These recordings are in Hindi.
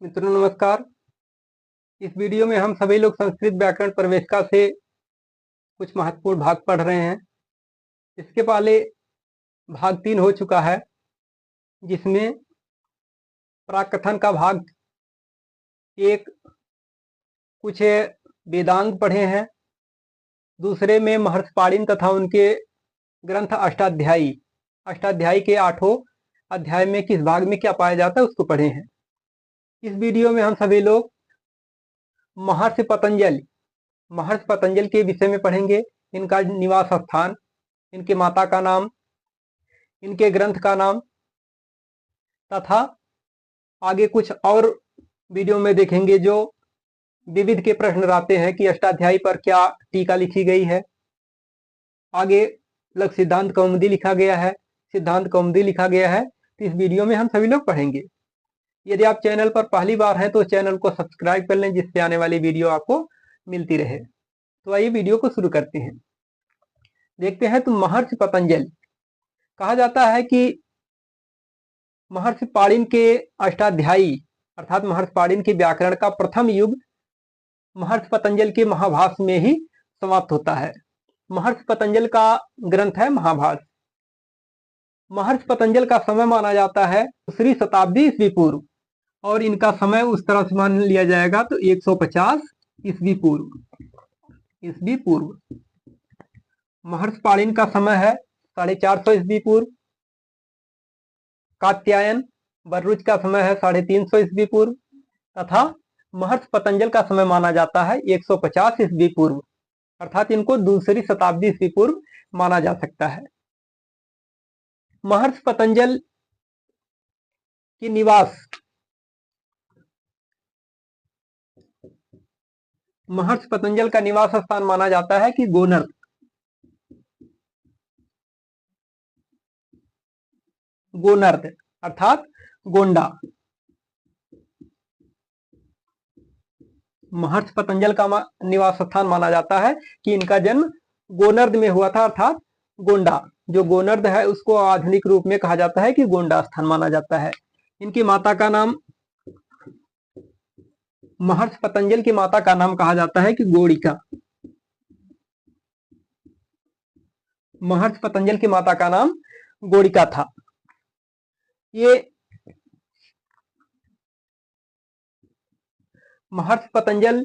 मित्रों नमस्कार। इस वीडियो में हम सभी लोग संस्कृत व्याकरण प्रवेशिका से कुछ महत्वपूर्ण भाग पढ़ रहे हैं। इसके पहले भाग 3 हो चुका है, जिसमें प्राकथन का भाग 1 कुछ वेदांग पढ़े हैं। दूसरे में महर्षि पाणिनि तथा उनके ग्रंथ अष्टाध्यायी के 8 अध्याय में किस भाग में क्या पाया जाता है उसको पढ़े हैं। इस वीडियो में हम सभी लोग महर्षि पतंजलि के विषय में पढ़ेंगे। इनका निवास स्थान, इनके माता का नाम, इनके ग्रंथ का नाम तथा आगे कुछ और वीडियो में देखेंगे जो विविध के प्रश्न आते हैं कि अष्टाध्यायी पर क्या टीका लिखी गई है। आगे लघु सिद्धांत कौमुदी लिखा गया है, सिद्धांत कौमुदी लिखा गया है। तो इस वीडियो में हम सभी लोग पढ़ेंगे। यदि आप चैनल पर पहली बार हैं तो चैनल को सब्सक्राइब कर लें, जिससे आने वाली वीडियो आपको मिलती रहे। तो आइए वीडियो को शुरू करते हैं। देखते हैं तो महर्षि पतंजलि कहा जाता है कि महर्षि पाणिनि के अष्टाध्यायी अर्थात महर्षि पाणिनि के व्याकरण का प्रथम युग महर्षि पतंजलि के महाभाष्य में ही समाप्त होता है। महर्षि पतंजलि का ग्रंथ है महाभाष्य। महर्षि पतंजलि का समय माना जाता है 2री शताब्दी ईस्वी पूर्व, और इनका समय उस तरह से मान लिया जाएगा तो 150 ईस्वी पूर्व। महर्षि पाणिनि का समय है 450 ईस्वी पूर्व। कात्यायन बर्रुच का समय है 350 ईस्वी पूर्व तथा महर्षि पतंजलि का समय माना जाता है 150 ईस्वी पूर्व, अर्थात इनको 2री शताब्दी ईस्वी पूर्व माना जा सकता है। महर्षि पतंजलि की निवास, महर्षि पतंजलि का निवास स्थान माना जाता है कि गोनर्द अर्थात गोंडा। महर्षि पतंजलि का निवास स्थान माना जाता है कि इनका जन्म गोनर्द में हुआ था, अर्थात गोंडा। जो गोनर्द है उसको आधुनिक रूप में कहा जाता है कि गोंडा स्थान माना जाता है। इनकी माता का नाम, महर्षि पतंजलि की माता का नाम कहा जाता है कि गोड़िका। महर्षि पतंजलि की माता का नाम गोड़िका था। ये महर्षि पतंजलि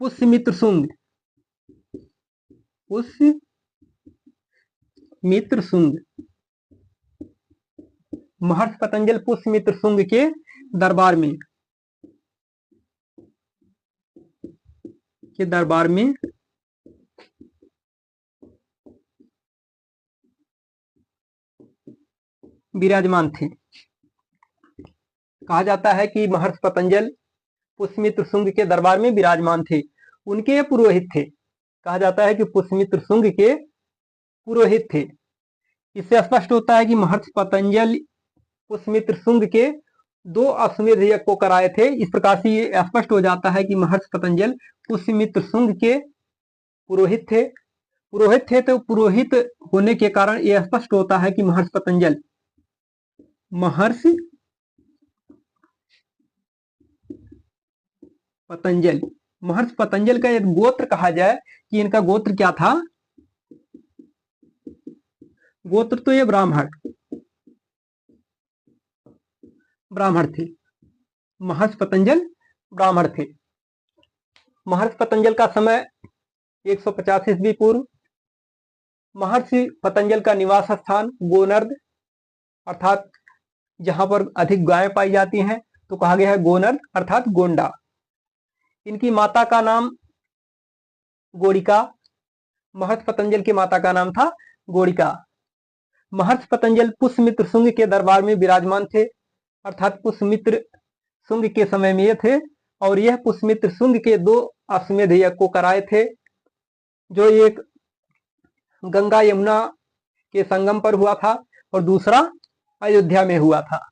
पुष्यमित्र शुंग महर्षि पतंजलि पुष्यमित्र शुंग के दरबार में विराजमान थे। कहा जाता है कि महर्षि पतंजलि पुष्यमित्र शुंग के दरबार में विराजमान थे। उनके पुरोहित थे। कहा जाता है कि पुष्यमित्र शुंग के पुरोहित थे। इससे स्पष्ट होता है कि महर्षि पतंजलि पुष्यमित्र शुंग के 2 अश्वमेध यज्ञ को कराए थे। इस प्रकार से ये स्पष्ट हो जाता है कि महर्षि पतंजलि पुष्यमित्र शुंग के पुरोहित थे। तो पुरोहित होने के कारण यह स्पष्ट होता है कि महर्षि पतंजलि का एक गोत्र कहा जाए कि इनका गोत्र क्या था। गोत्र तो ये ब्राह्मण थे। महर्षि पतंजलि ब्राह्मण थे। महर्षि पतंजलि का समय 150 ईस्वी पूर्व। महर्षि पतंजलि का निवास स्थान गोनर्द, अर्थात जहां पर अधिक गायें पाई जाती हैं तो कहा गया है गोनर्द अर्थात गोंडा। इनकी माता का नाम गोड़िका। महर्षि पतंजलि की माता का नाम था गोड़िका। महर्षि पतंजलि पुष्यमित्र शुंग के दरबार में विराजमान थे, अर्थात पुष्यमित्र शुंग के समय में ये थे। और यह पुष्यमित्र शुंग के 2 अश्वमेध यज्ञ को कराए थे, जो एक गंगा यमुना के संगम पर हुआ था और दूसरा अयोध्या में हुआ था।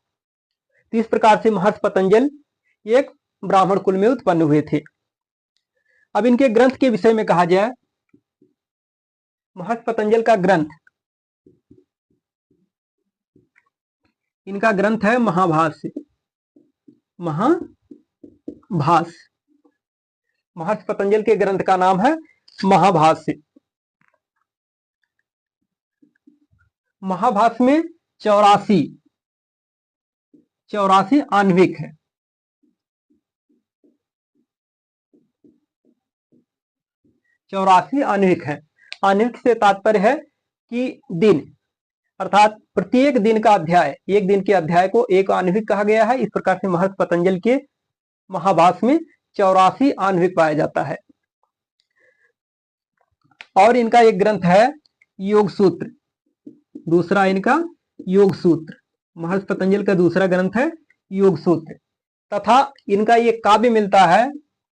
तो इस प्रकार से महर्षि पतंजलि एक ब्राह्मण कुल में उत्पन्न हुए थे। अब इनके ग्रंथ के विषय में कहा जाए, महर्षि पतंजलि का ग्रंथ, इनका ग्रंथ है महाभाष्य। भाष्य। महर्षि पतंजल के ग्रंथ का नाम है महाभाष्य। महाभाष्य में 84 आण्विक है। आण्विक से तात्पर्य है कि दिन, अर्थात प्रत्येक दिन का अध्याय, एक दिन के अध्याय को एक आण्विक कहा गया है। इस प्रकार से महर्षि पतंजल के महाभाष्य में 84 आण्विक पाया जाता है। और इनका एक ग्रंथ है योग सूत्र, दूसरा इनका योग सूत्र। महर्षि पतंजल का दूसरा ग्रंथ है योग सूत्र। तथा इनका ये काव्य मिलता है,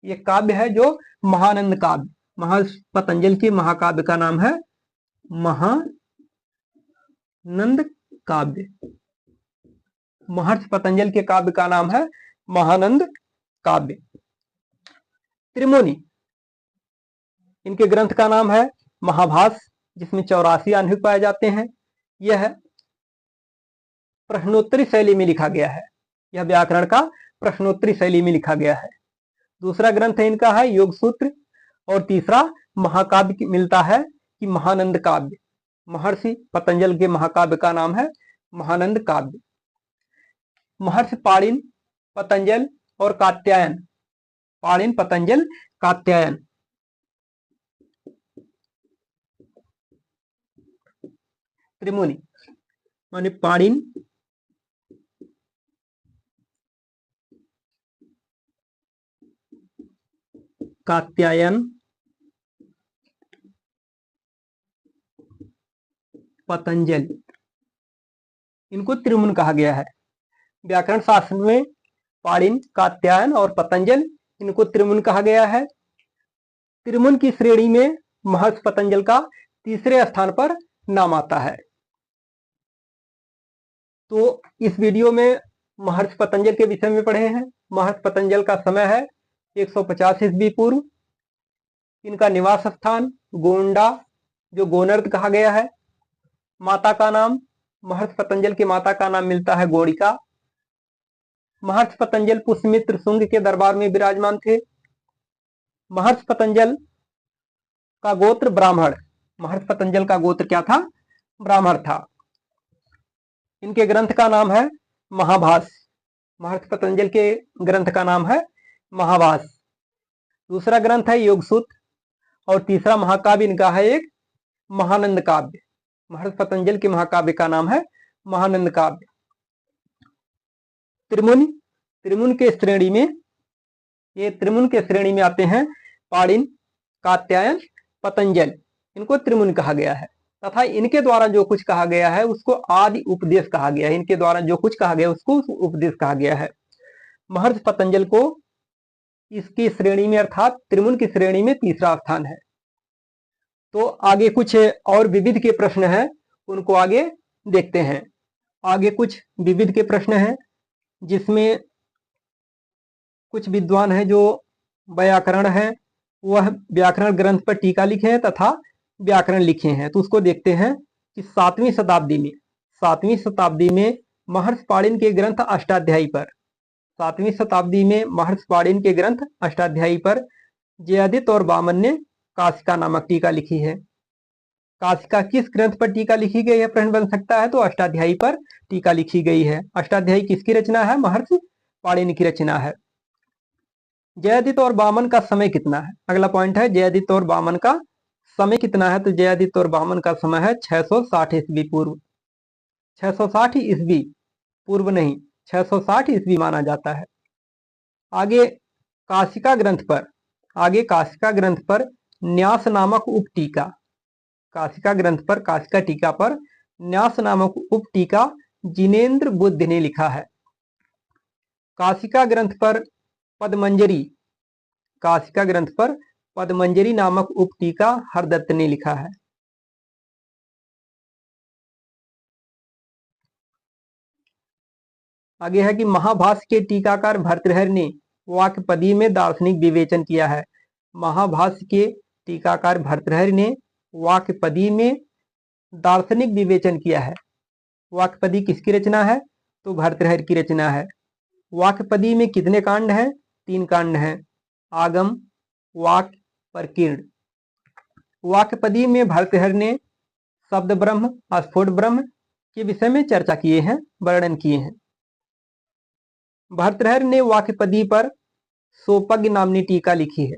ये काव्य है जो महानंद काव्य। महर्षि पतंजल के महाकाव्य का नाम है महानंद काव्य। महर्षि पतंजल के काव्य का नाम है महानंद काव्य। त्रिमुनि, इनके ग्रंथ का नाम है महाभाष्य, जिसमें 84 आण्विक पाए जाते हैं। यह प्रश्नोत्तरी शैली में लिखा गया है, यह व्याकरण का प्रश्नोत्तरी शैली में लिखा गया है। दूसरा ग्रंथ है इनका है योग सूत्र, और तीसरा महाकाव्य मिलता है कि महानंद काव्य। महर्षि पतंजल के महाकाव्य का नाम है महानंद काव्य। महर्षि पाणिनि, पतंजल और कात्यायन, पाणिनि, पतंजल, कात्यायन, त्रिमुनि माने पाणिनि, कात्यायन, पतंजल, इनको त्रिमुनि कहा गया है। व्याकरण शास्त्र में पाणिनि, कात्यायन और पतंजल, इनको त्रिमुनि कहा गया है। त्रिमुनि की श्रेणी में महर्षि पतंजल का तीसरे स्थान पर नाम आता है। तो इस वीडियो में महर्षि पतंजल के विषय में पढ़े हैं। महर्षि पतंजल का समय है 150 ईस्वी पूर्व। इनका निवास स्थान गोंडा, जो गोनर्द कहा गया है। माता का नाम, महर्षि पतंजल की माता का नाम मिलता है गोड़िका। महर्षि पतंजल पुष्यमित्र शुंग के दरबार में विराजमान थे। महर्षि पतंजल का गोत्र ब्राह्मण, महर्षि पतंजल का गोत्र क्या था? ब्राह्मण था। इनके ग्रंथ का नाम है महाभाष्य। महर्षि पतंजल के ग्रंथ का नाम है महाभाष्य। दूसरा ग्रंथ है योग सूत्र, और तीसरा महाकाव्य इनका है एक महानंद काव्य। महर्षि पतंजल के महाकाव्य का नाम है महानंद काव्य। त्रिमुनि, त्रिमुनि के श्रेणी में, ये त्रिमुनि के श्रेणी में आते हैं पाणिनि, कात्यायन, पतंजल, इनको त्रिमुनि कहा गया है। तथा इनके द्वारा जो कुछ कहा गया है उसको आदि उपदेश कहा गया है। इनके द्वारा जो कुछ कहा गया उसको उपदेश कहा गया है। महर्षि पतंजल को इसकी श्रेणी में, अर्थात त्रिमुनि की श्रेणी में तीसरा स्थान है। तो आगे कुछ और विविध के प्रश्न हैं, उनको आगे देखते हैं। आगे कुछ विविध के प्रश्न हैं, जिसमें कुछ विद्वान हैं जो व्याकरण है, वह व्याकरण ग्रंथ पर टीका लिखे हैं तथा व्याकरण लिखे हैं। तो उसको देखते हैं कि 7वीं शताब्दी में महर्षि पाणिनि के ग्रंथ अष्टाध्यायी पर, 7वीं शताब्दी में महर्षि पाणिनि के ग्रंथ अष्टाध्यायी पर जयादित्य और वामन ने काशिका नामक टीका लिखी है। काशिका किस ग्रंथ पर टीका लिखी गई है, प्रश्न बन सकता है। तो अष्टाध्यायी पर टीका लिखी गई है। अष्टाध्यायी किसकी रचना है? महर्षि पाणिनि की रचना है। जयादित्य और वामन का समय कितना है? अगला पॉइंट है जयादित्य और वामन का समय कितना है। तो जयादित्य और वामन का समय है 660 ईस्वी पूर्व। 660 ईस्वी पूर्व नहीं, 660 ईस्वी माना जाता है। आगे काशिका ग्रंथ पर न्यास नामक उपटीका, काशिका ग्रंथ पर, काशिका टीका पर न्यास नामक उपटीका जिनेन्द्र बुद्ध ने लिखा है। काशिका ग्रंथ पर पद्मंजरी नामक उपटीका हरदत्त ने लिखा है। आगे है कि महाभाष्य के टीकाकार भर्तृहरि ने वाक्यपदी में दार्शनिक विवेचन किया है। महाभाष्य के टीकाकार भर्तृहरि ने वाक्यपदी में दार्शनिक विवेचन किया है। वाक्यपदी किसकी रचना है? तो भर्तृहरि की रचना है। वाक्यपदी में कितने कांड हैं? 3 कांड हैं, आगम, वाक्य, प्रकीर्ण। वाक्यपदी में भर्तृहरि ने शब्द ब्रह्म, स्फुट ब्रह्म के विषय में चर्चा किए हैं, वर्णन किए हैं। भर्तृहरि ने वाक्यपदी पर सोपज्ञ नामनी टीका लिखी है।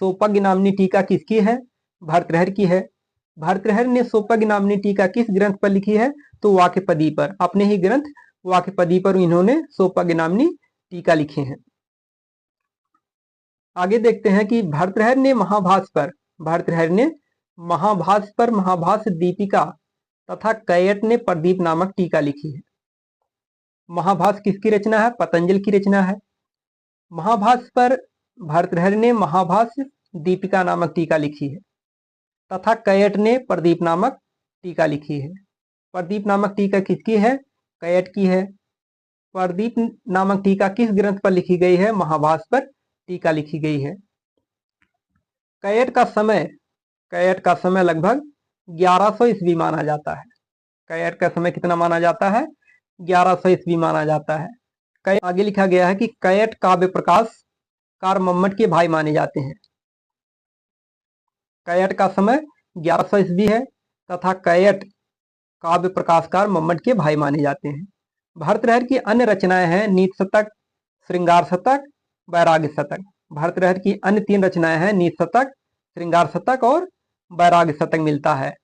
सोपज्ञ नामनी टीका किसकी है? भर्तृहरि की है। भर्तृहरि ने सोपज्ञ नामनी टीका किस ग्रंथ पर लिखी है? तो वाक्यपदी पर, अपने ही ग्रंथ वाक्यपदी पर इन्होंने सोपज्ञ नामनी टीका लिखे हैं। आगे देखते हैं कि भर्तृहरि ने महाभाष्य दीपिका तथा कैयट ने प्रदीप नामक टीका लिखी है। महाभाष्य किसकी रचना है? पतंजलि की रचना है। महाभाष्य पर भर्तृहरि ने महाभाष्य दीपिका नामक टीका लिखी है तथा कैयट ने प्रदीप नामक टीका लिखी है। प्रदीप नामक टीका किसकी है? कैयट की है। प्रदीप नामक टीका किस ग्रंथ पर लिखी गई है? महाभाष्य पर टीका लिखी गई है। कैयट का समय लगभग 1100 ईस्वी माना जाता है। कैयट का समय कितना माना जाता है? 1100 ईस्वी माना जाता है। आगे लिखा गया है कि कैयट काव्य प्रकाशकार मम्मट के भाई माने जाते हैं। कैयट का समय 1100 ईस्वी है तथा कैयट काव्य प्रकाशकार मम्मट के भाई माने जाते हैं। भर्तृहरि की अन्य रचनाएं हैं नीति शतक, श्रृंगार शतक, वैराग्य शतक। भर्तृहरि की अन्य 3 रचनाएं हैं नीति शतक, श्रृंगार शतक और वैराग्य शतक मिलता है।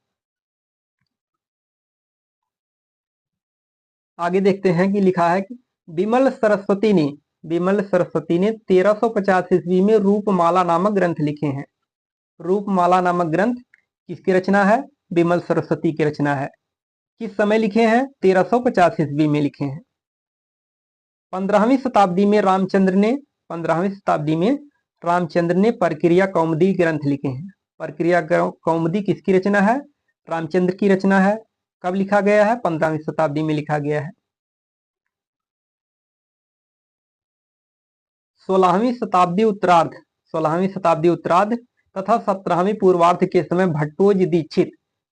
आगे देखते हैं कि लिखा है कि विमल सरस्वती ने 1350 ईस्वी में रूपमाला नामक ग्रंथ लिखे हैं। रूपमाला नामक ग्रंथ किसकी रचना है? विमल सरस्वती की रचना है। किस समय लिखे हैं? 1350 ईस्वी में लिखे हैं। 15वीं शताब्दी में रामचंद्र ने प्रक्रिया कौमुदी ग्रंथ लिखे हैं। प्रक्रिया कौमुदी किसकी रचना है? रामचंद्र की रचना है। कब लिखा गया है? 15वीं शताब्दी में लिखा गया है। 16वीं शताब्दी उत्तरार्ध तथा 17वीं पूर्वार्ध के समय भट्टोजी दीक्षित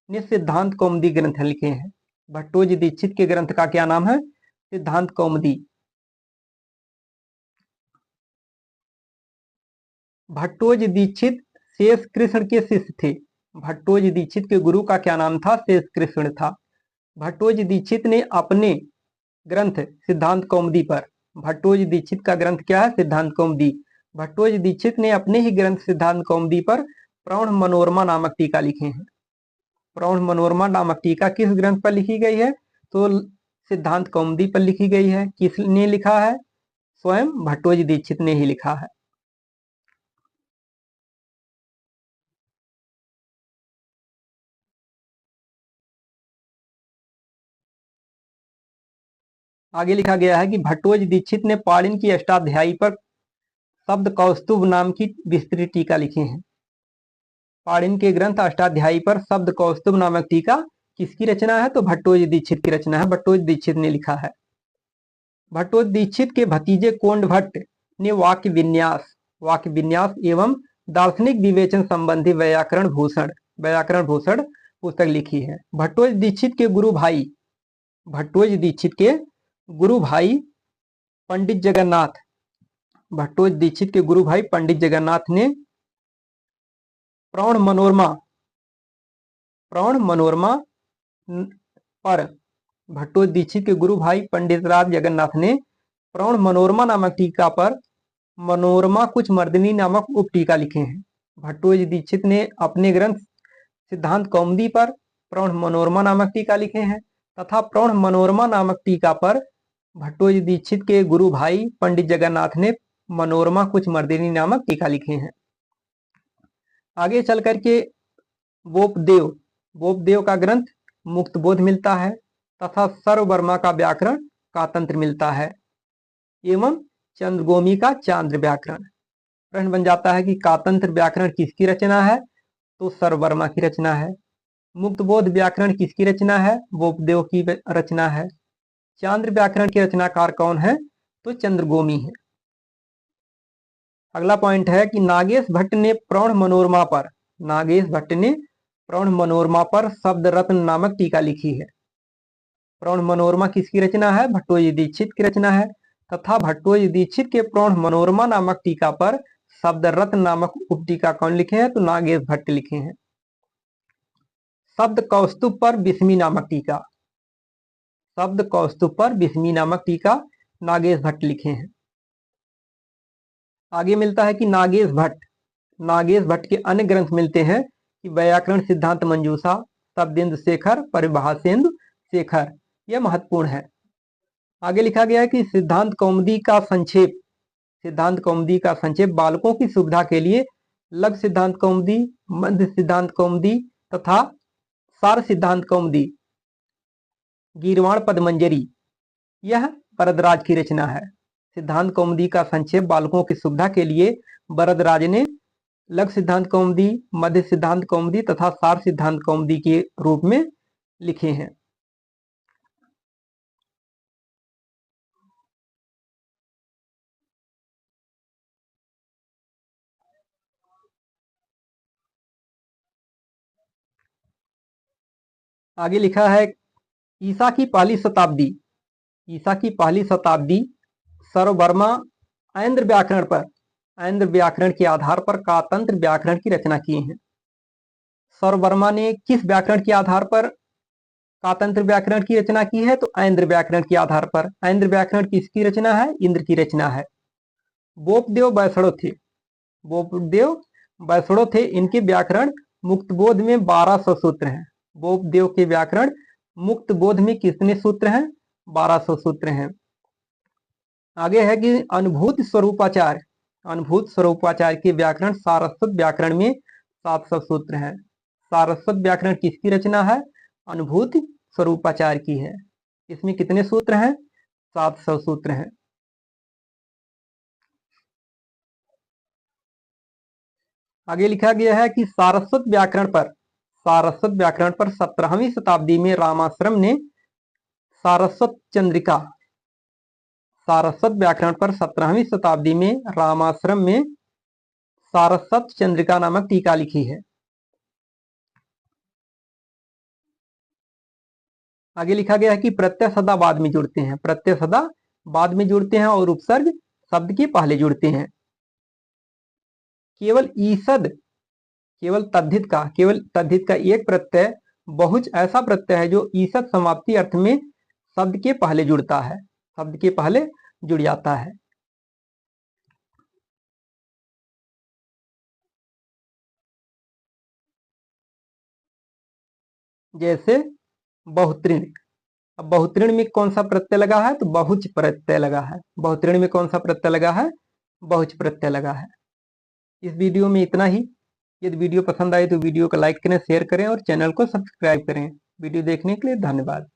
ने सिद्धांत कौमुदी ग्रंथ लिखे हैं। भट्टोजी दीक्षित के ग्रंथ का क्या नाम है? सिद्धांत कौमुदी। भट्टोजी दीक्षित शेष कृष्ण के शिष्य थे। भट्टोजी दीक्षित के गुरु का क्या नाम था? शेष कृष्ण था। भट्टोजी दीक्षित ने अपने ग्रंथ सिद्धांत कौमुदी पर, भट्टोजी दीक्षित का ग्रंथ क्या है? सिद्धांत कौमुदी। भट्टोजी दीक्षित ने अपने ही ग्रंथ सिद्धांत कौमुदी पर प्रौढ़ मनोरमा नामक टीका लिखे हैं। प्रौढ़ मनोरमा नामक टीका किस ग्रंथ पर लिखी गई है? तो सिद्धांत कौमुदी पर लिखी गई है। किसने लिखा है? स्वयं भट्टोजी दीक्षित ने ही लिखा है। आगे लिखा गया है कि भट्टोजी दीक्षित ने पाणिनि की अष्टाध्यायी पर शब्द कौस्तुभ नाम की विस्तृत टीका लिखे हैं। पाणिनि के ग्रंथ अष्टाध्यायी पर शब्द कौस्तुभ नामक टीका किसकी रचना है? तो भट्टोजी दीक्षित की रचना है। भट्टोजी दीक्षित ने लिखा है। भट्टोजी दीक्षित के भतीजे कोंड भट्ट ने वाक्य विन्यास एवं दार्शनिक विवेचन संबंधी व्याकरण भूषण पुस्तक लिखी है। भट्टोजी दीक्षित के गुरु भाई पंडित जगन्नाथ ने प्रौढ़ मनोरमा पर भट्टोजी दीक्षित के गुरु भाई पंडित राज जगन्नाथ ने प्रौढ़ मनोरमा नामक टीका पर मनोरमा कुछ मर्दिनी नामक उप टीका लिखे हैं। भट्टोजी दीक्षित ने अपने ग्रंथ सिद्धांत कौमुदी पर प्रौढ़ मनोरमा नामक टीका लिखे हैं तथा प्रौढ़ मनोरमा नामक टीका पर भट्टोजी दीक्षित के गुरु भाई पंडित जगन्नाथ ने मनोरमा कुछ मर्दिनी नामक टीका लिखे हैं। आगे चल करके बोपदेव का ग्रंथ मुक्तबोध मिलता है तथा सर्ववर्मा का व्याकरण का तंत्र मिलता है एवं चंद्रगोमी का चांद्र व्याकरण। प्रश्न बन जाता है कि कातंत्र व्याकरण किसकी रचना है? तो सर्ववर्मा की रचना है। मुक्तबोध व्याकरण किसकी रचना है? बोपदेव की रचना है। चांद्र व्याकरण के रचनाकार कौन है? तो चंद्रगोमी है। अगला पॉइंट है कि नागेश भट्ट ने प्रौढ़ मनोरमा पर शब्द रत्न नामक टीका लिखी है। प्रौढ़ मनोरमा किसकी रचना है? भट्टोजी दीक्षित की रचना है तथा भट्टोजी दीक्षित के प्रौढ़ मनोरमा नामक टीका पर शब्द रत्न नामक उपटीका कौन लिखे हैं? तो नागेश भट्ट लिखे हैं। शब्द कौस्तुभ पर बिस्मी नामक टीका, शब्द कौस्तुभ पर बिस्मी नामक टीका नागेश भट्ट लिखे हैं। आगे मिलता है कि नागेश भट्ट के अन्य ग्रंथ मिलते हैं कि व्याकरण सिद्धांत मंजूषा, शब्देन्दु शेखर, परिभाषेन्दु शेखर। यह महत्वपूर्ण है। आगे लिखा गया है कि सिद्धांत कौमुदी का संक्षेप बालकों की सुविधा के लिए लघु सिद्धांत कौमुदी, मध्य सिद्धांत कौमुदी तथा सार सिद्धांत कौमुदी, गीर्वाण पदमंजरी, यह वरदराज की रचना है। सिद्धांत कौमुदी का संक्षेप बालकों की सुविधा के लिए वरदराज ने लघु सिद्धांत कौमुदी, मध्य सिद्धांत कौमुदी तथा सार सिद्धांत कौमुदी के रूप में लिखे हैं। आगे लिखा है ईसा की पहली शताब्दी सर्ववर्मा ऐन्द्र व्याकरण के आधार पर कातंत्र व्याकरण की रचना किए हैं। सर्ववर्मा ने किस व्याकरण के आधार पर कातंत्र व्याकरण की रचना की है? तो ऐन्द्र व्याकरण के आधार पर। ऐन्द्र व्याकरण किसकी रचना है? इंद्र की रचना है। बोपदेव बैसड़ो थे। इनके व्याकरण मुक्तबोध में 1200 सूत्र हैं। बोपदेव के व्याकरण मुक्तबोध में कितने सूत्र हैं? 1200 सूत्र हैं। आगे है कि अनुभूत स्वरूपाचार्य के व्याकरण सारस्वत व्याकरण में 700 सूत्र हैं। सारस्वत व्याकरण किसकी रचना है? अनुभूत स्वरूपाचार्य की है। इसमें कितने सूत्र हैं? 700 सूत्र हैं। आगे लिखा गया है कि सारस्वत व्याकरण पर 17वीं शताब्दी में रामाश्रम ने सारस्वत व्याकरण पर 17वीं शताब्दी में रामाश्रम में सारस्वत चंद्रिका नामक टीका लिखी है। आगे लिखा गया है कि प्रत्यय सदा बाद में जुड़ते हैं और उपसर्ग शब्द के पहले जुड़ते हैं। केवल तद्धित का एक प्रत्यय बहुच ऐसा प्रत्यय है जो ईसद समाप्ति अर्थ में शब्द के पहले जुड़ जाता है। जैसे बहुतृण। अब बहुतृण में कौन सा प्रत्यय लगा है? तो बहुच प्रत्यय लगा है। बहुतृण में कौन सा प्रत्यय लगा है? बहुच प्रत्यय लगा है। इस वीडियो में इतना ही। यदि वीडियो पसंद आए तो वीडियो को लाइक करें, शेयर करें और चैनल को सब्सक्राइब करें। वीडियो देखने के लिए धन्यवाद।